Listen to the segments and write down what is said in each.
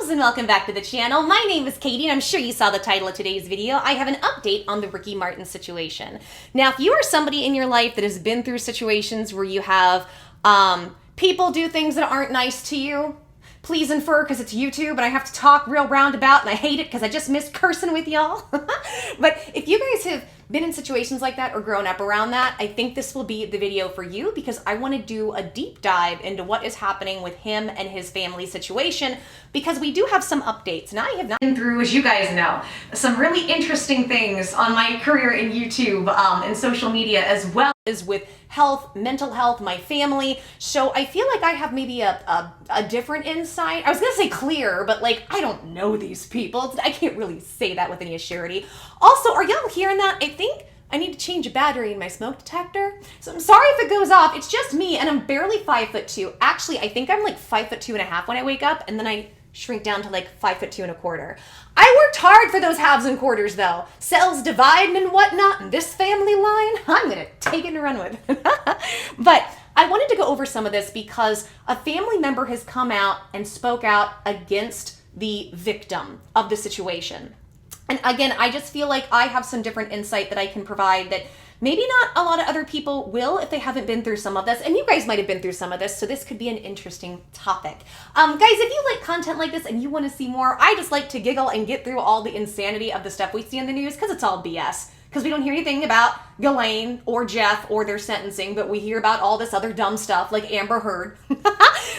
loves, and welcome back to the channel. My name is Katie, and I'm sure you saw the title of today's video. I have an update on the Ricky Martin situation. Now, if you are somebody in your life that has been through situations where you have people do things that aren't nice to you, please infer, because it's YouTube and I have to talk real roundabout and I hate it because I just miss cursing with y'all. But if you guys have been in situations like that or grown up around that, I think this will be the video for you because I want to do a deep dive into what is happening with him and his family situation because we do have some updates. And I have not been through, as you guys know, some really interesting things on my career in YouTube and social media, as well as with health, mental health, my family. So I feel like I have maybe a different insight. I was gonna say clear, but like, I don't know these people. I can't really say that with any assurity. Also, are y'all hearing that? I think I need to change a battery in my smoke detector. So I'm sorry if it goes off. It's just me, and I'm barely 5'2". Actually, I think I'm like 5'2.5" when I wake up, and then I shrink down to like 5'2.25". I worked hard for those halves and quarters though. Cells dividing and whatnot, and this family line, I'm gonna take it and run with. But I wanted to go over some of this because a family member has come out and spoke out against the victim of the situation. And again, I just feel like I have some different insight that I can provide that maybe not a lot of other people will if they haven't been through some of this. And you guys might have been through some of this, so this could be an interesting topic. Guys, if you like content like this and you want to see more, I just like to giggle and get through all the insanity of the stuff we see in the news because it's all BS. Because we don't hear anything about Ghislaine or Jeff or their sentencing, but we hear about all this other dumb stuff like Amber Heard.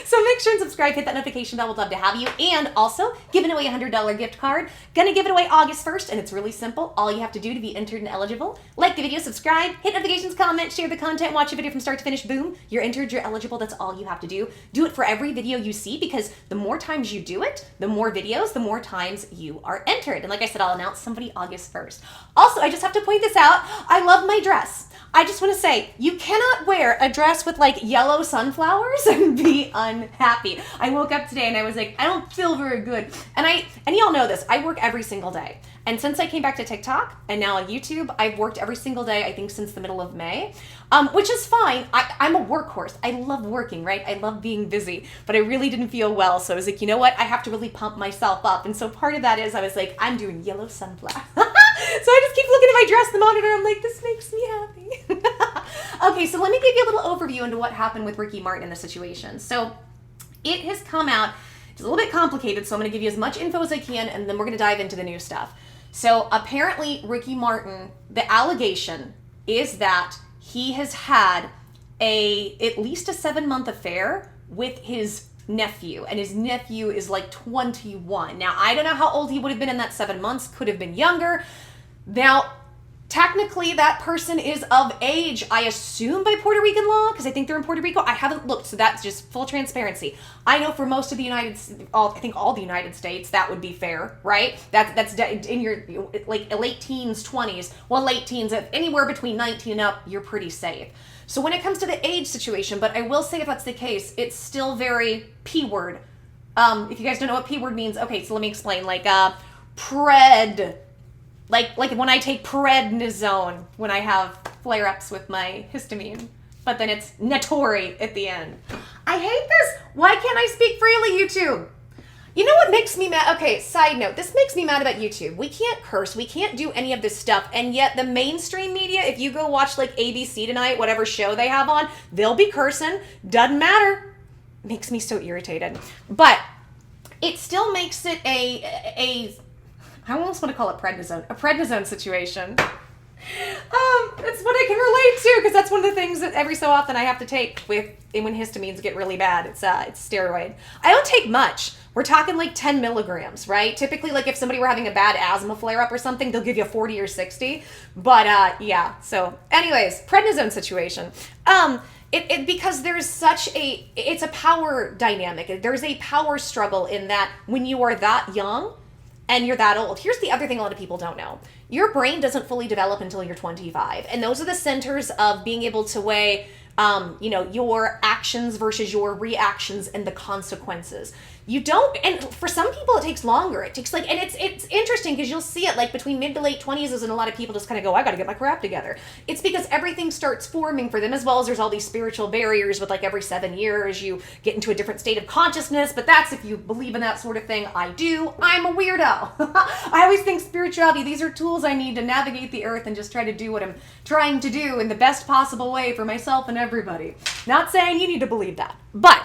So make sure and subscribe, hit that notification bell. We'd love to have you. And also, giving away a $100 gift card. Gonna give it away August 1st, and it's really simple. All you have to do to be entered and eligible, like the video, subscribe, hit notifications, comment, share the content, watch the video from start to finish. Boom, you're entered, you're eligible. That's all you have to do. Do it for every video you see, because the more times you do it, the more videos, the more times you are entered. And like I said, I'll announce somebody August 1st. Also, I just have to point this out. I love my dress. I just want to say, you cannot wear a dress with like yellow sunflowers and be unhappy. I woke up today and I was like, I don't feel very good. And y'all know this, I work every single day. And since I came back to TikTok and now on YouTube, I've worked every single day, I think since the middle of May, which is fine. I'm a workhorse. I love working, right? I love being busy, but I really didn't feel well. So I was like, you know what? I have to really pump myself up. And so part of that is I was like, I'm doing yellow sunflower. So I just keep looking at my dress, the monitor, I'm like, this makes me happy. Okay, so let me give you a little overview into what happened with Ricky Martin in the situation. So it has come out, it's a little bit complicated, so I'm gonna give you as much info as I can, and then we're gonna dive into the new stuff. So apparently Ricky Martin, the allegation is that he has had at least a 7-month affair with his nephew, and his nephew is like 21. Now, I don't know how old he would have been in that 7 months, could have been younger. Now, technically, that person is of age, I assume by Puerto Rican law, because I think they're in Puerto Rico. I haven't looked, so that's just full transparency. I know for most of the I think all the United States, that would be fair, right? That's in your like late teens, 20s. Well, late teens, anywhere between 19 and up, you're pretty safe. So when it comes to the age situation, but I will say if that's the case, it's still very P-word. If you guys don't know what P-word means, okay, so let me explain. Like pred. Like when I take prednisone when I have flare-ups with my histamine, but then it's Natori at the end. I hate this. Why can't I speak freely, YouTube? You know what makes me mad? Okay, side note, this makes me mad about YouTube. We can't curse, we can't do any of this stuff, and yet the mainstream media, if you go watch like ABC tonight, whatever show they have on, they'll be cursing. Doesn't matter. Makes me so irritated. But it still makes it I almost want to call it a prednisone situation. It's what I can relate to because that's one of the things that every so often I have to take when histamines get really bad. It's steroid. I don't take much. We're talking like 10 milligrams, right? Typically, like if somebody were having a bad asthma flare-up or something, they'll give you 40 or 60. But yeah, so anyways, prednisone situation. Because there's it's a power dynamic. There's a power struggle in that when you are that young, and you're that old. Here's the other thing a lot of people don't know. Your brain doesn't fully develop until you're 25. And those are the centers of being able to weigh, your actions versus your reactions and the consequences. you don't, and for some people it takes longer. It takes and it's interesting because you'll see it between mid to late 20s is when a lot of people just kind of go, I got to get my crap together. It's because everything starts forming for them, as well as there's all these spiritual barriers with every 7 years you get into a different state of consciousness, but that's if you believe in that sort of thing. I do. I'm a weirdo. I always think spirituality, these are tools I need to navigate the earth and just try to do what I'm trying to do in the best possible way for myself and everybody. Not saying you need to believe that, but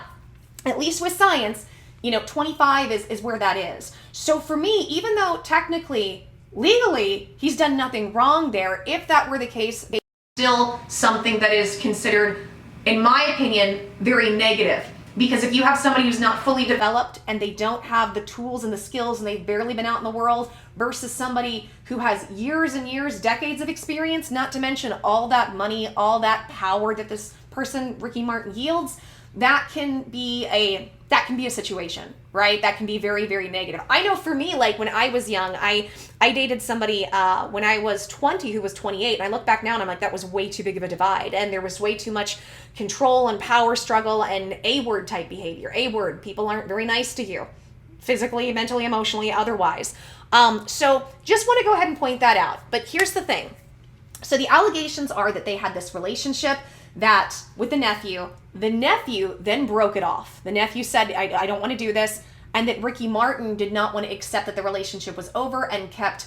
at least with science, 25 is where that is. So for me, even though technically, legally, he's done nothing wrong there, if that were the case, it's still something that is considered, in my opinion, very negative. Because if you have somebody who's not fully developed and they don't have the tools and the skills and they've barely been out in the world versus somebody who has years and years, decades of experience, not to mention all that money, all that power that this person, Ricky Martin, yields, that can be a situation, right? That can be very, very negative. I know for me, when I was young, I dated somebody when I was 20 who was 28, and I look back now and I'm like, that was way too big of a divide, and there was way too much control and power struggle and A-word type behavior. A-word, people aren't very nice to you, physically, mentally, emotionally, otherwise. So just want to go ahead and point that out. But here's the thing. So the allegations are that they had this relationship that with the nephew then broke it off. The nephew said, I don't want to do this, and that Ricky Martin did not want to accept that the relationship was over and kept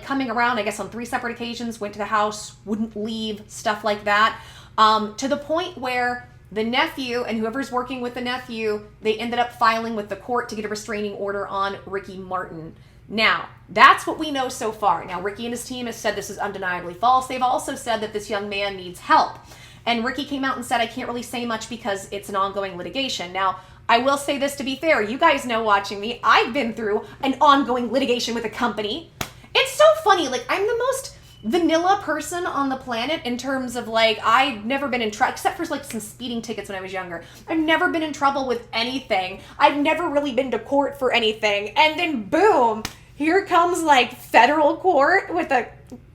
coming around, I guess on 3 separate occasions, went to the house, wouldn't leave, stuff like that, to the point where the nephew and whoever's working with the nephew, they ended up filing with the court to get a restraining order on Ricky Martin. Now, that's what we know so far. Now, Ricky and his team has said this is undeniably false. They've also said that this young man needs help. And Ricky came out and said, I can't really say much because it's an ongoing litigation. Now, I will say this to be fair. You guys know watching me, I've been through an ongoing litigation with a company. It's so funny. I'm the most vanilla person on the planet in terms of I've never been in trouble, except for some speeding tickets when I was younger. I've never been in trouble with anything. I've never really been to court for anything. And then boom, here comes federal court with a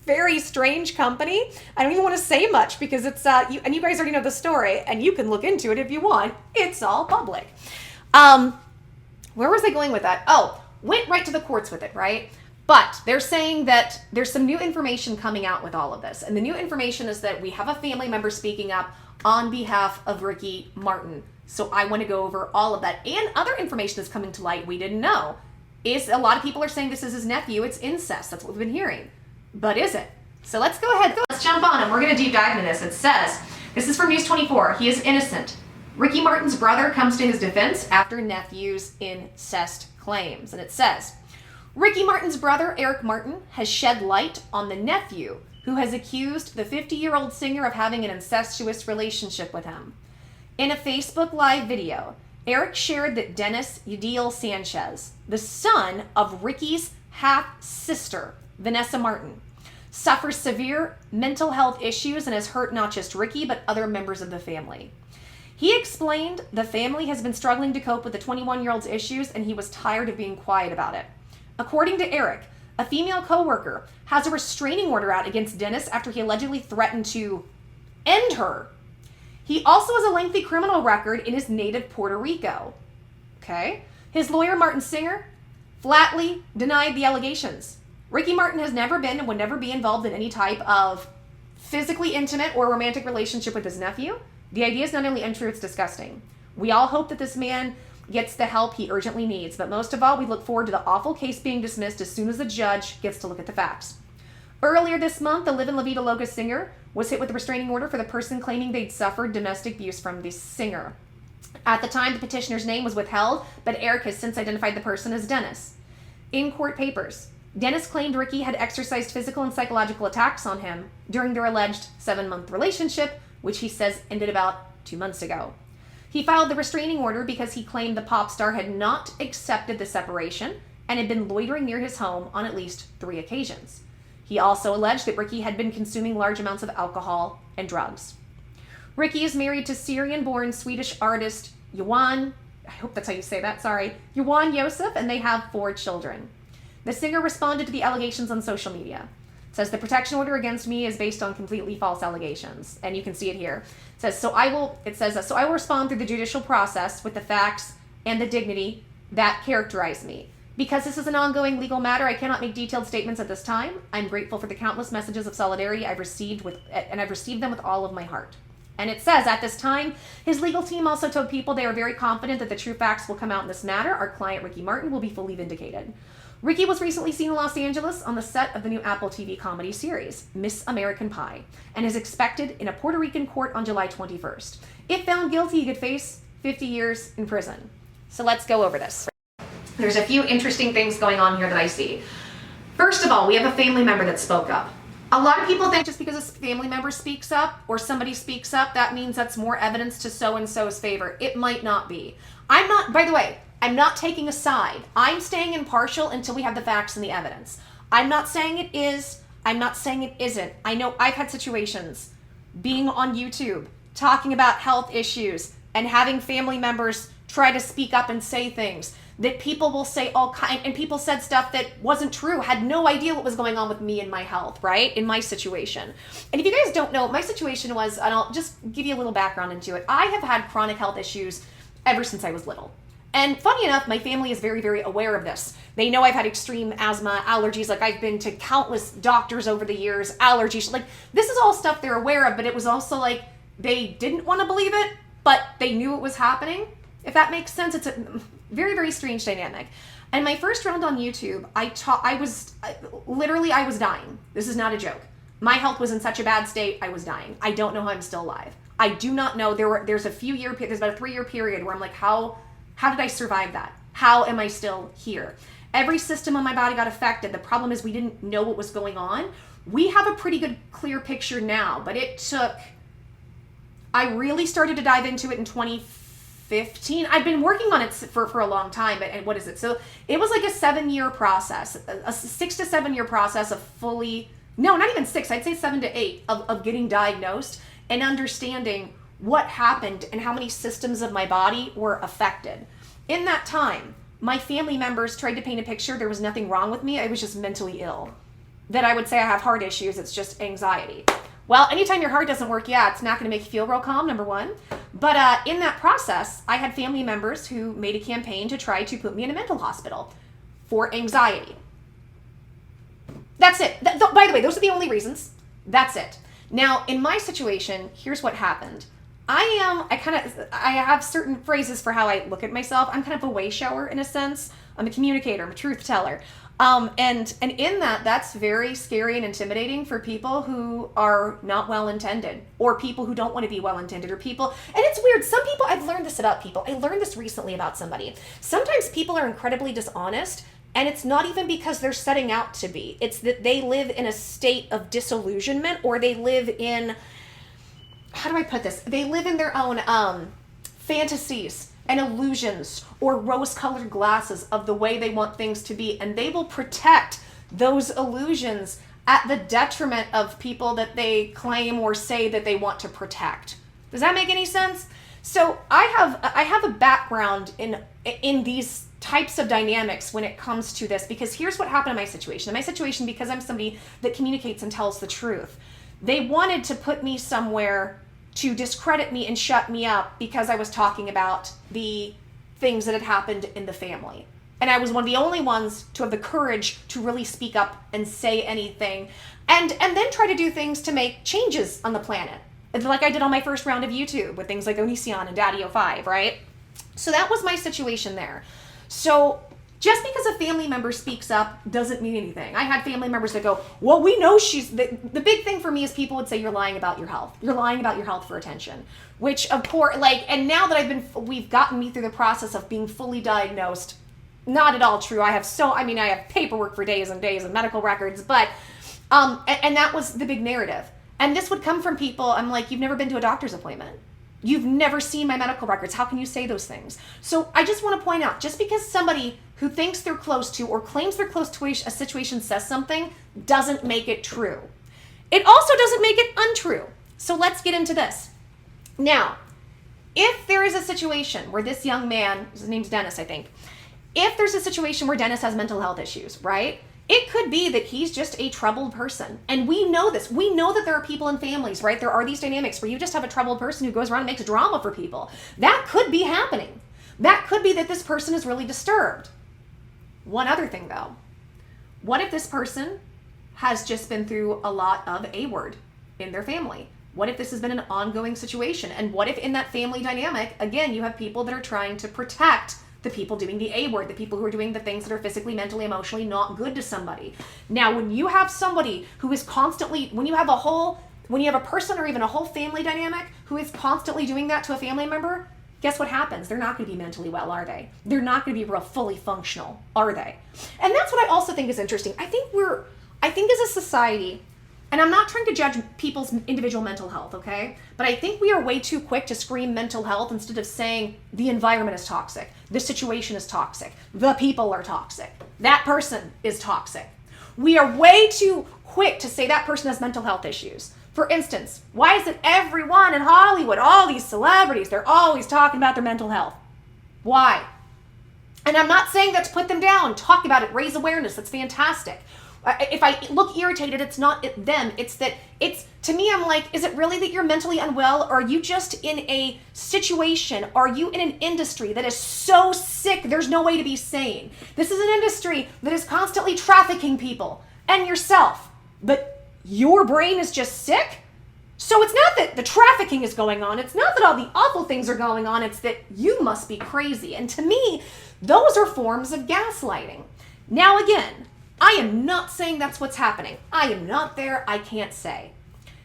very strange company. I don't even want to say much because it's you guys already know the story and you can look into it if you want. It's all public. Where was I going with that? Oh, went right to the courts with it, right? But they're saying that there's some new information coming out with all of this. And the new information is that we have a family member speaking up on behalf of Ricky Martin. So I want to go over all of that. And other information that's coming to light we didn't know is a lot of people are saying this is his nephew. It's incest. That's what we've been hearing. But is it? So let's go ahead. Let's jump on and we're going to deep dive into this. It says, this is from News 24. He is innocent. Ricky Martin's brother comes to his defense after nephew's incest claims. And it says, Ricky Martin's brother, Eric Martin, has shed light on the nephew who has accused the 50-year-old singer of having an incestuous relationship with him. In a Facebook Live video, Eric shared that Dennis Yadil Sanchez, the son of Ricky's half-sister, Vanessa Martin, suffers severe mental health issues and has hurt not just Ricky, but other members of the family. He explained the family has been struggling to cope with the 21-year-old's issues and he was tired of being quiet about it. According to Eric, a female coworker has a restraining order out against Dennis after he allegedly threatened to end her. He also has a lengthy criminal record in his native Puerto Rico. Okay? His lawyer, Martin Singer, flatly denied the allegations. Ricky Martin has never been and would never be involved in any type of physically intimate or romantic relationship with his nephew. The idea is not only untrue, it's disgusting. We all hope that this man gets the help he urgently needs, but most of all, we look forward to the awful case being dismissed as soon as the judge gets to look at the facts. Earlier this month, the Livin' La Vida Loca singer was hit with a restraining order for the person claiming they'd suffered domestic abuse from the singer. At the time, the petitioner's name was withheld, but Eric has since identified the person as Dennis. In court papers, Dennis claimed Ricky had exercised physical and psychological attacks on him during their alleged 7-month relationship, which he says ended about 2 months ago. He filed the restraining order because he claimed the pop star had not accepted the separation and had been loitering near his home on at least 3 occasions. He also alleged that Ricky had been consuming large amounts of alcohol and drugs. Ricky is married to Syrian-born Swedish artist Johan, I hope that's how you say that, Johan Josef, and they have 4 children. The singer responded to the allegations on social media. It says, the protection order against me is based on completely false allegations. And you can see it here. It says, so I will respond through the judicial process with the facts and the dignity that characterize me. Because this is an ongoing legal matter, I cannot make detailed statements at this time. I'm grateful for the countless messages of solidarity I've received them with all of my heart. And it says, at this time, his legal team also told people they are very confident that the true facts will come out in this matter. Our client, Ricky Martin, will be fully vindicated. Ricky was recently seen in Los Angeles on the set of the new Apple TV comedy series, Miss American Pie, and is expected in a Puerto Rican court on July 21st. If found guilty, he could face 50 years in prison. So let's go over this. There's a few interesting things going on here that I see. First of all, we have a family member that spoke up. A lot of people think just because a family member speaks up or somebody speaks up, that means that's more evidence to so-and-so's favor. It might not be. By the way, I'm not taking a side. I'm staying impartial until we have the facts and the evidence. I'm not saying it is. I'm not saying it isn't. I know I've had situations being on YouTube, talking about health issues, and having family members try to speak up and say things that people will say and people said stuff that wasn't true, had no idea what was going on with me and my health, right? In my situation. And if you guys don't know, my situation was, and I'll just give you a little background into it. I have had chronic health issues ever since I was little. And funny enough, my family is very, very aware of this. They know I've had extreme asthma, allergies, like I've been to countless doctors over the years, allergies, like this is all stuff they're aware of, but it was also like they didn't want to believe it, but they knew it was happening. If that makes sense, it's a very, very strange dynamic. And my first round on YouTube, I was dying. This is not a joke. My health was in such a bad state, I was dying. I don't know how I'm still alive. I do not know. There's about a 3-year period where I'm like, how did I survive that? How am I still here? Every system in my body got affected. The problem is we didn't know what was going on. We have a pretty good, clear picture now, but I really started to dive into it in 2015. I've been working on it for a long time, and what is it? So it was like a 7-year process, a 6 to 7 year process of not even 6, I'd say 7 to 8 of getting diagnosed and understanding what happened and how many systems of my body were affected. In that time, my family members tried to paint a picture. There was nothing wrong with me. I was just mentally ill. That I would say I have heart issues. It's just anxiety. Well, anytime your heart doesn't work, it's not going to make you feel real calm, number one. But in that process, I had family members who made a campaign to try to put me in a mental hospital for anxiety. That's it. By the way, those are the only reasons. That's it. Now, in my situation, here's what happened. I have certain phrases for how I look at myself. I'm kind of a way shower in a sense. I'm a communicator. I'm a truth teller. And in that's very scary and intimidating for people who are not well-intended, or people who don't want to be well-intended, or people, and it's weird. Some people, I've learned this about people. I learned this recently about somebody. Sometimes people are incredibly dishonest, and it's not even because they're setting out to be. It's that they live in a state of disillusionment, or they live in, how do I put this? They live in their own fantasies and illusions or rose-colored glasses of the way they want things to be, and they will protect those illusions at the detriment of people that they claim or say that they want to protect. Does that make any sense? So I have a background in these types of dynamics when it comes to this, because here's what happened in my situation. In my situation, because I'm somebody that communicates and tells the truth, they wanted to put me somewhere to discredit me and shut me up because I was talking about the things that had happened in the family. And I was one of the only ones to have the courage to really speak up and say anything, and then try to do things to make changes on the planet. Like I did on my first round of YouTube with things like Onision and Daddy 05, right? So that was my situation there. So just because a family member speaks up doesn't mean anything. I had family members that go, well, we know the big thing for me is people would say you're lying about your health. You're lying about your health for attention, which of course, and now that we've gotten me through the process of being fully diagnosed, not at all true. I have paperwork for days and days and medical records, but, and that was the big narrative. And this would come from people, I'm like, you've never been to a doctor's appointment. You've never seen my medical records. How can you say those things? So I just want to point out, just because somebody who thinks they're close to or claims they're close to a situation says something doesn't make it true. It also doesn't make it untrue. So let's get into this. Now, if there is a situation where this young man, his name's Dennis, I think, if there's a situation where Dennis has mental health issues, right? It could be that he's just a troubled person. And we know this. We know that there are people in families, right? There are these dynamics where you just have a troubled person who goes around and makes drama for people. That could be happening. That could be that this person is really disturbed. One other thing though, what if this person has just been through a lot of A word in their family? What if this has been an ongoing situation? And what if in that family dynamic, again, you have people that are trying to protect the people doing the A word, the people who are doing the things that are physically, mentally, emotionally not good to somebody. Now, when you have somebody who is constantly, when you have a person or even a whole family dynamic who is constantly doing that to a family member, guess what happens? They're not going to be mentally well, are they? They're not going to be real fully functional, are they? And that's what I also think is interesting. I think as a society, and I'm not trying to judge people's individual mental health, okay? But I think we are way too quick to scream mental health instead of saying the environment is toxic, the situation is toxic, the people are toxic, that person is toxic. We are way too quick to say that person has mental health issues. For instance, why is it everyone in Hollywood, all these celebrities, they're always talking about their mental health? Why? And I'm not saying that to put them down. Talk about it, raise awareness, that's fantastic. If I look irritated, it's not them, to me, I'm like, is it really that you're mentally unwell? Or are you just in a situation? Are you in an industry that is so sick, there's no way to be sane? This is an industry that is constantly trafficking people and yourself, but your brain is just sick? So it's not that the trafficking is going on, it's not that all the awful things are going on, it's that you must be crazy. And to me, those are forms of gaslighting. Now again, I am not saying that's what's happening. I am not there. I can't say.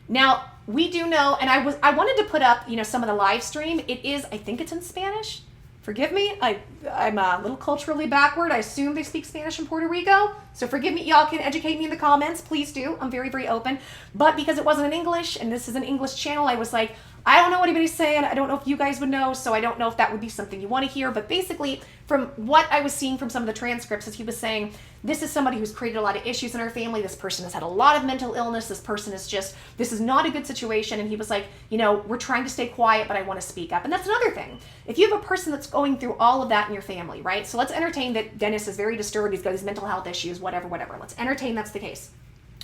Now, we do know, and I wanted to put up, some of the live stream. It is, I think it's in Spanish. Forgive me. I'm a little culturally backward. I assume they speak Spanish in Puerto Rico. So forgive me. Y'all can educate me in the comments. Please do. I'm very, very open. But because it wasn't in English, and this is an English channel, I was like, I don't know what anybody's saying. I don't know if you guys would know, so I don't know if that would be something you want to hear. But basically, from what I was seeing from some of the transcripts, is he was saying, this is somebody who's created a lot of issues in our family. This person has had a lot of mental illness. This person is this is not a good situation. And he was like, we're trying to stay quiet, but I want to speak up. And that's another thing. If you have a person that's going through all of that in your family, right? So let's entertain that Dennis is very disturbed. He's got these mental health issues, whatever. Let's entertain that's the case.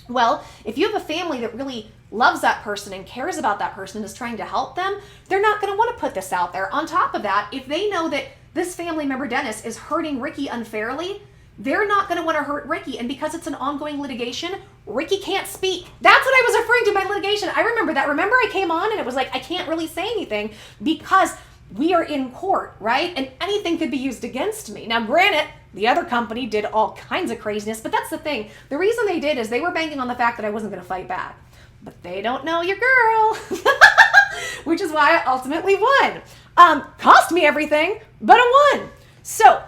Well, if you have a family that really loves that person and cares about that person and is trying to help them, they're not going to want to put this out there. On top of that, if they know that this family member, Dennis, is hurting Ricky unfairly, they're not going to want to hurt Ricky. And because it's an ongoing litigation, Ricky can't speak. That's what I was referring to by litigation. I remember that. Remember I came on and it was like, I can't really say anything because we are in court, right? And anything could be used against me. Now, granted, the other company did all kinds of craziness, but that's the thing. The reason they did is they were banking on the fact that I wasn't going to fight back. But they don't know your girl, which is why I ultimately won. Cost me everything, but I won. So,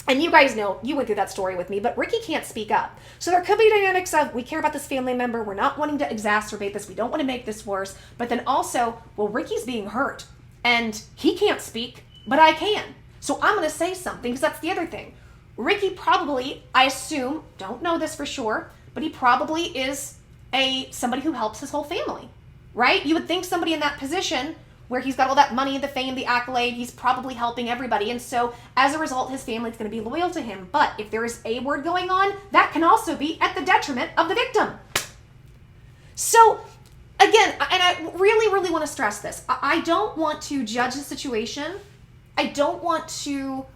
and you guys know, you went through that story with me, but Ricky can't speak up. So there could be dynamics of, we care about this family member, we're not wanting to exacerbate this, we don't want to make this worse, but then also, well, Ricky's being hurt, and he can't speak, but I can. So I'm going to say something, because that's the other thing. Ricky probably, I assume, don't know this for sure, but he probably is somebody who helps his whole family, right? You would think somebody in that position where he's got all that money, the fame, the accolade, he's probably helping everybody. And so as a result, his family's going to be loyal to him. But if there is a word going on, that can also be at the detriment of the victim. So again, and I really, really want to stress this. I don't want to judge the situation. I don't want to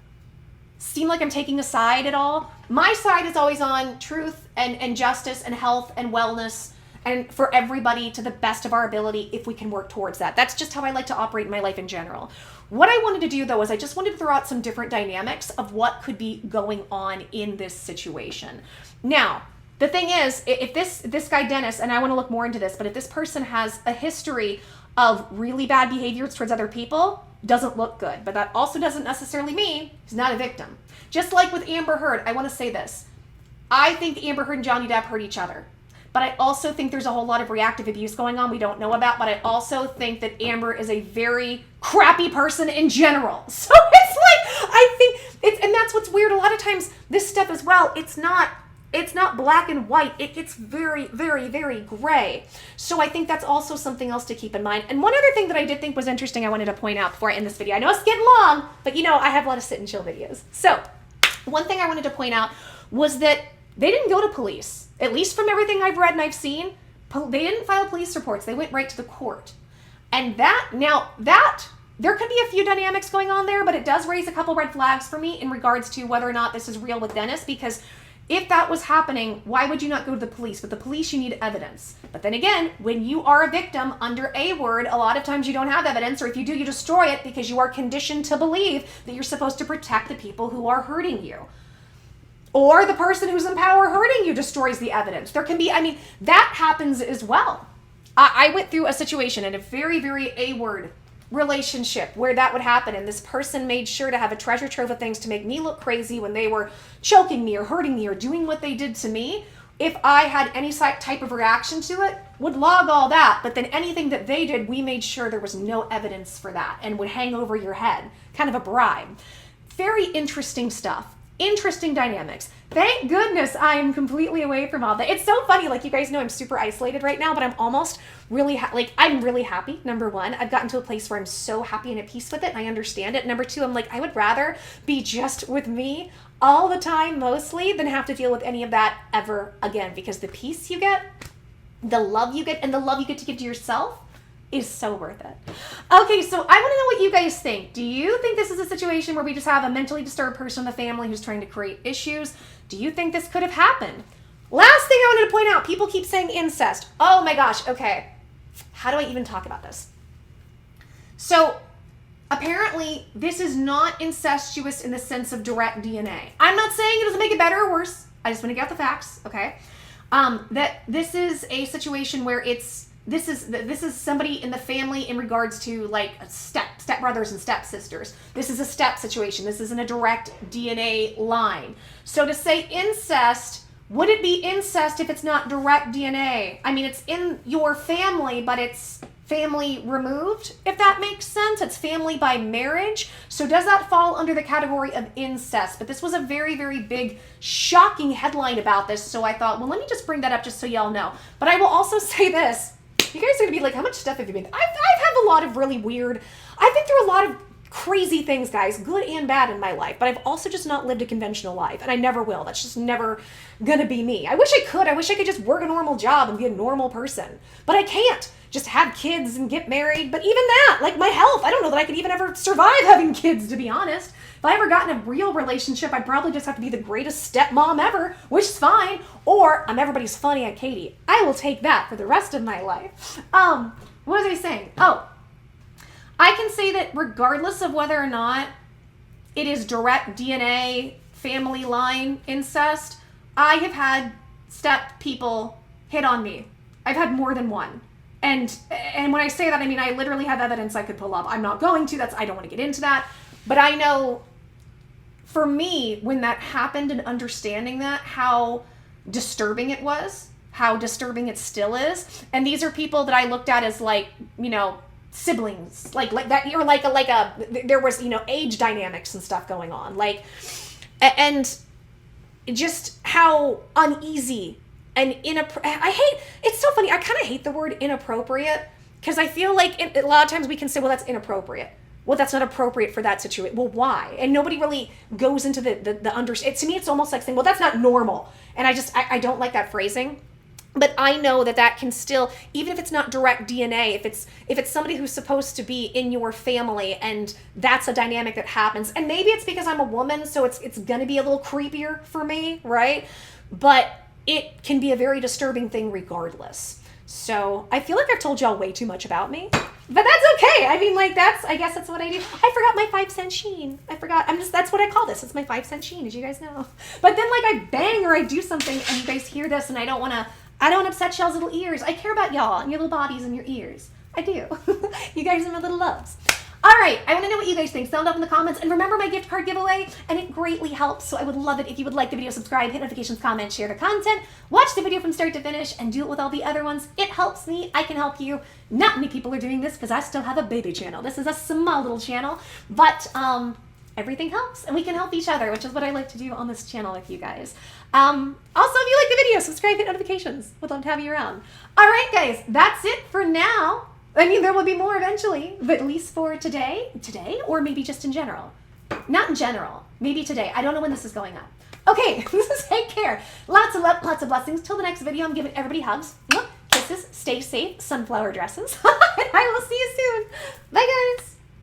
seem like I'm taking a side at all. My side is always on truth and justice and health and wellness and for everybody to the best of our ability if we can work towards that. That's just how I like to operate in my life in general. What I wanted to do though is I just wanted to throw out some different dynamics of what could be going on in this situation. Now, the thing is, if this guy Dennis, and I want to look more into this, but if this person has a history of really bad behaviors towards other people, doesn't look good. But that also doesn't necessarily mean he's not a victim. Just like with Amber Heard, I want to say this. I think Amber Heard and Johnny Depp hurt each other. But I also think there's a whole lot of reactive abuse going on we don't know about. But I also think that Amber is a very crappy person in general. So it's like, I think, and that's what's weird. A lot of times, this stuff as well, it's not black and white. It gets very, very, very gray. So I think that's also something else to keep in mind. And one other thing that I did think was interesting I wanted to point out before I end this video. I know it's getting long, but I have a lot of sit and chill videos. So one thing I wanted to point out was that they didn't go to police. At least from everything I've read and I've seen, they didn't file police reports. They went right to the court. And that there could be a few dynamics going on there, but it does raise a couple red flags for me in regards to whether or not this is real with Dennis, because if that was happening, why would you not go to the police? With the police, you need evidence. But then again, when you are a victim under a word, a lot of times you don't have evidence, or if you do, you destroy it because you are conditioned to believe that you're supposed to protect the people who are hurting you. Or the person who's in power hurting you destroys the evidence. There can be, that happens as well. I went through a situation in a very, very A-word relationship where that would happen, and this person made sure to have a treasure trove of things to make me look crazy when they were choking me or hurting me or doing what they did to me. If I had any type of reaction to it, would log all that, but then anything that they did, we made sure there was no evidence for that and would hang over your head, kind of a bribe. Very interesting stuff. Interesting dynamics. Thank goodness I am completely away from all that. It's so funny, like, you guys know I'm super isolated right now, but I'm almost really, I'm really happy. Number one, I've gotten to a place where I'm so happy and at peace with it, and I understand it. Number two, I'm like, I would rather be just with me all the time, mostly, than have to deal with any of that ever again, because the peace you get, the love you get, and the love you get to give to yourself is so worth it. Okay, so I want to know what you guys think. Do you think this is a situation where we just have a mentally disturbed person in the family who's trying to create issues? Do you think this could have happened? Last thing I wanted to point out, people keep saying incest. Oh my gosh, okay. How do I even talk about this? So, apparently, this is not incestuous in the sense of direct DNA. I'm not saying it doesn't make it better or worse. I just want to get the facts, okay? That this is a situation where this is somebody in the family in regards to like stepbrothers and stepsisters. This is a step situation. This isn't a direct DNA line. So to say incest, would it be incest if it's not direct DNA? I mean, it's in your family, but it's family removed, if that makes sense. It's family by marriage. So does that fall under the category of incest? But this was a very, very big, shocking headline about this. So I thought, well, let me just bring that up just so y'all know. But I will also say this. You guys are going to be like, how much stuff have you been through? I've had a lot of really weird, I've been through a lot of crazy things, guys, good and bad in my life, but I've also just not lived a conventional life, and I never will. That's just never going to be me. I wish I could. I wish I could just work a normal job and be a normal person, but I can't just have kids and get married. But even that, like my health, I don't know that I could even ever survive having kids, to be honest. If I ever got in a real relationship, I'd probably just have to be the greatest stepmom ever, which is fine. Or I'm everybody's funny Aunt Katie. I will take that for the rest of my life. What was I saying? Oh, I can say that regardless of whether or not it is direct DNA, family line incest, I have had step people hit on me. I've had more than one. And when I say that, I mean, I literally have evidence I could pull up. I'm not going to. I don't want to get into that. But I know, for me, when that happened and understanding that, how disturbing it was, how disturbing it still is. And these are people that I looked at as like, you know, siblings, like that, or there was, you know, age dynamics and stuff going on, like, and just how uneasy and it's so funny. I kind of hate the word inappropriate, because I feel like a lot of times we can say, well, that's inappropriate. Well, that's not appropriate for that situation. Well, why? And nobody really goes into to me, it's almost like saying, well, that's not normal. And I don't like that phrasing. But I know that can still, even if it's not direct DNA, if it's somebody who's supposed to be in your family, and that's a dynamic that happens, and maybe it's because I'm a woman, so it's gonna be a little creepier for me, right? But it can be a very disturbing thing regardless. So I feel like I've told y'all way too much about me, but that's okay. I mean, like, I guess that's what I do. I forgot my 5-cent sheen. That's what I call this. It's my 5-cent sheen, as you guys know. But then, like, I bang or I do something and you guys hear this, and I don't want to upset y'all's little ears. I care about y'all and your little bodies and your ears. I do. You guys are my little loves. All right, I want to know what you guys think. Sound up in the comments. And remember my gift card giveaway, and it greatly helps. So I would love it if you would like the video, subscribe, hit notifications, comment, share the content, watch the video from start to finish, and do it with all the other ones. It helps me. I can help you. Not many people are doing this because I still have a baby channel. This is a small little channel, but everything helps, and we can help each other, which is what I like to do on this channel with you guys. Also, if you like the video, subscribe, hit notifications. Would love to have you around. All right, guys, that's it for now. I mean, there will be more eventually, but at least for today, or maybe just in general. Not in general, maybe today. I don't know when this is going up. Okay, take care. Lots of love, lots of blessings. Till the next video, I'm giving everybody hugs, kisses, stay safe, sunflower dresses. And I will see you soon. Bye, guys.